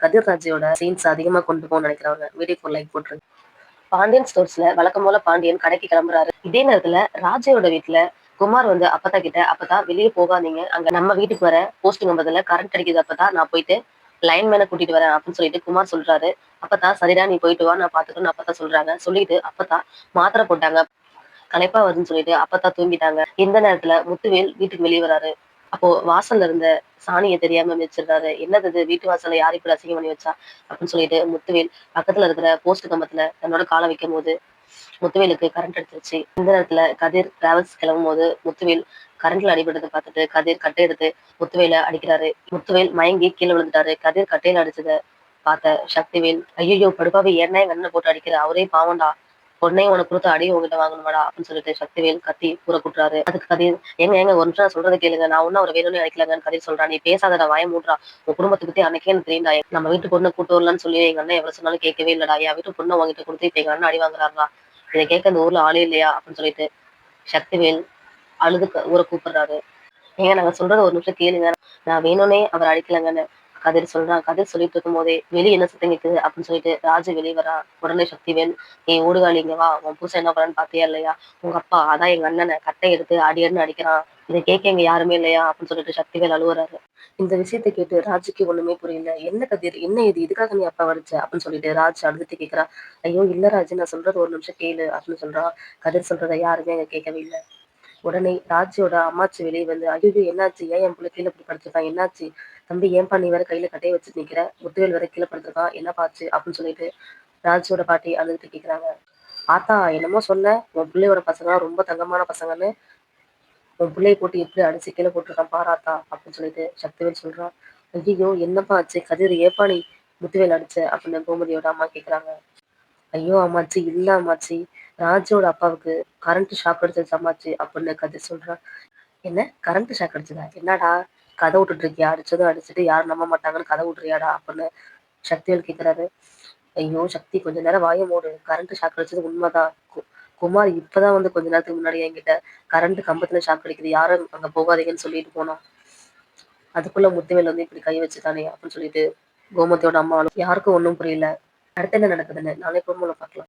கதிர் ராஜயோட scenes அதிகமா கொண்டு போகணும்னு நினைக்கிறவங்க வீடியோக்கு லைக் போட்டுருங்க. பாண்டியன் ஸ்டோர்ஸ்ல வழக்கம் போல பாண்டியன் கடைக்கு கிளம்புறாரு. இதே நேரத்துல ராஜயோட வீட்டுல குமார் வந்து அப்பத்தா கிட்ட, அப்பத்தா வெளியே போகாதீங்க, அங்க நம்ம வீட்டுக்கு வர போஸ்ட் நம்பதுல கரண்ட் அடிக்குது, அப்பதா நான் போயிட்டு லைன் மேல கூட்டிட்டு வரேன் அப்படின்னு சொல்லிட்டு குமார் சொல்றாரு. அப்பத்தா சரிடா நீ போயிட்டு வா, நான் பாத்துக்கணும் அப்பத்தா சொல்றாங்க. சொல்லிட்டு அப்பத்தா மாத்திரை போட்டாங்க, களைப்பா வருதுன்னு சொல்லிட்டு அப்பத்தா தூங்கிட்டாங்க. இந்த நேரத்துல முத்துவேல் வீட்டுக்கு வெளியே வராரு. அப்போ வாசல்ல இருந்த சாணியை தெரியாம மிதிச்சிடுறாரு. என்னது இது, வீட்டு வாசல்ல யாரு இப்படி அசிங்கம் பண்ணி வச்சா அப்படின்னு சொல்லிட்டு முத்துவேல் பக்கத்துல இருக்கிற போஸ்ட் கம்பத்துல தன்னோட காலை வைக்கும் போது முத்துவேலுக்கு கரண்ட் அடிச்சிருச்சு. இந்த நேரத்துல கதிர் டிராவல்ஸ் கிளம்பும் போது முத்துவேல் கரண்ட்ல அடிபட்டதை பார்த்துட்டு கதிர் கட்டை எடுத்து முத்துவேல அடிக்கிறாரு. முத்துவேல் மயங்கி கீழே விழுந்துட்டாரு. கதிர் கட்டையில அடிச்சத பார்த்த சக்திவேல், ஐயோ படுப்பாவே ஏன்னா எங்க அண்ணனை போட்டு அடிக்கிற, அவரே பாவண்டா, உடனே உனக்கு கொடுத்த அடி உங்ககிட்ட வாங்கணுமாடா அப்படின்னு சொல்லிட்டு சக்திவேல் கத்தி கூற குட்டுறாரு. அதுக்கு கதிர், எங்க ஒரு நிமிஷம் சொல்றதை கேளுங்க, நான் ஒன்னும் அவர் வேணும்னு நினைக்கலங்கன்னு கதிர் சொல்றான். நீ பேசாதடா, வாய மூடுறா, உன் குடும்பத்தை பத்தி அன்னைக்கே எனக்கு தெரியும்டா, நம்ம வீட்டு பொண்ணு கூட்டு வரலான்னு சொல்லி எங்க அண்ணன் எவ்வளவு சொன்னாலும் கேட்கவே இல்லடா, என் வீட்டு பொண்ணு உங்ககிட்ட கொடுத்து இப்ப எங்க அண்ணன் அடி வாங்குறாருடா, இதை கேட்க இந்த ஊர்ல ஆளே இல்லையா அப்படின்னு சொல்லிட்டு சக்திவேல் அழுது ஊரை கூப்பிடுறாரு. ஏங்க நாங்க சொல்றத ஒரு நிமிஷம் கேளுங்க, நான் வேணும்னே அவர் அடிக்கலங்கன்னு கதிர் சொல்றான். கதிர் சொல்லிட்டு இருக்கும் போதே வெளியே என்ன சத்தம் கேக்குது அப்படின்னு சொல்லிட்டு ராஜு வெளியே வரா. உடனே சக்திவேல், ஏன் ஓடுகாலி இங்க வா, உன் புருஷன் என்ன பண்ணான்னு பாத்தியா இல்லையா, உங்க அப்பா அதான் எங்க அண்ணனை கட்டை எடுத்து அடியன்னு அடிக்கிறான், இதை கேட்க இங்க யாருமே இல்லையா அப்படின்னு சொல்லிட்டு சக்திவேல் அழுவுறாரு. இந்த விஷயத்தை கேட்டு ராஜுக்கு ஒண்ணுமே புரியல. என்ன கதிர், என்ன இது, இதுக்காக நீ அப்பா வடிச்ச அப்படின்னு சொல்லிட்டு ராஜ் அழுதுட்டு கேட்கிறா. ஐயோ இல்ல ராஜு, நான் சொல்றது ஒரு நிமிஷம் கேளு அப்படின்னு சொல்றான். கதிர் சொல்றதை யாருமே அங்க கேட்கவே இல்லை. உடனே ராஜியோட அம்மாச்சி வெளியே வந்து, ஐயோ என்னாச்சு, ஏன் என் பிள்ளை கீழே இப்படி படுத்திருக்கான், என்னாச்சு தம்பி, ஏன்பா நீ வேற கையில கட்டையை வச்சுட்டு நிக்கிற, முத்துவேல் வேற கீழே படுத்திருக்கான், என்ன பாச்சு அப்படின்னு சொல்லிட்டு ராஜியோட பாட்டி அழுதுட்டு கேக்குறாங்க. ஆத்தா என்னமோ சொன்ன, உன் பிள்ளையோட பசங்க ரொம்ப தங்கமான பசங்கன்னு உன் பிள்ளைய போட்டு எப்படி அடிச்சு கீழே போட்டிருக்கான் பாராத்தா அப்படின்னு சொல்லிட்டு சக்திவேல் சொல்றான். ஐயோ என்னப்பா ஆச்சு கதிர், ஏப்பா நீ முத்துவேல் அடிச்ச அப்படின்னு கோமதியோட அம்மா கேக்குறாங்க. ஐயோ அம்மாச்சி இல்ல அம்மாச்சி, ராஜோட அப்பாவுக்கு கரண்ட் ஷாக் அடிச்சது அம்மாச்சி அப்படின்னு கதிர் சொல்றான். என்ன கரண்ட் ஷாக் அடிச்சதா, என்னடா கதை விட்டுட்டு இருக்கியா, அடிச்சதும் அடிச்சுட்டு யாரும் நம்ப மாட்டாங்கன்னு கதை விட்டுறியாடா அப்படின்னு சக்திவேல் கேட்கிறாரு. ஐயோ சக்தி கொஞ்ச நேரம் வாய மூடு, கரண்ட் ஷாக் அடிச்சது உண்மைதான். குமார் இப்பதான் வந்து கொஞ்ச நேரத்துக்கு முன்னாடி என்கிட்ட கரண்ட் கம்பத்துல ஷாக் அடிக்குது, யாரும் அங்க போகாதீங்கன்னு சொல்லிட்டு போனோம், அதுக்குள்ள முத்துவேல் வந்து இப்படி கை வச்சுட்டானே அப்படின்னு சொல்லிட்டு கோமதியோட அம்மா யாருக்கும் ஒன்றும் புரியல. அடுத்து என்ன நடக்குதுன்னு நாளை ப்ரோமோல பார்க்கலாம்.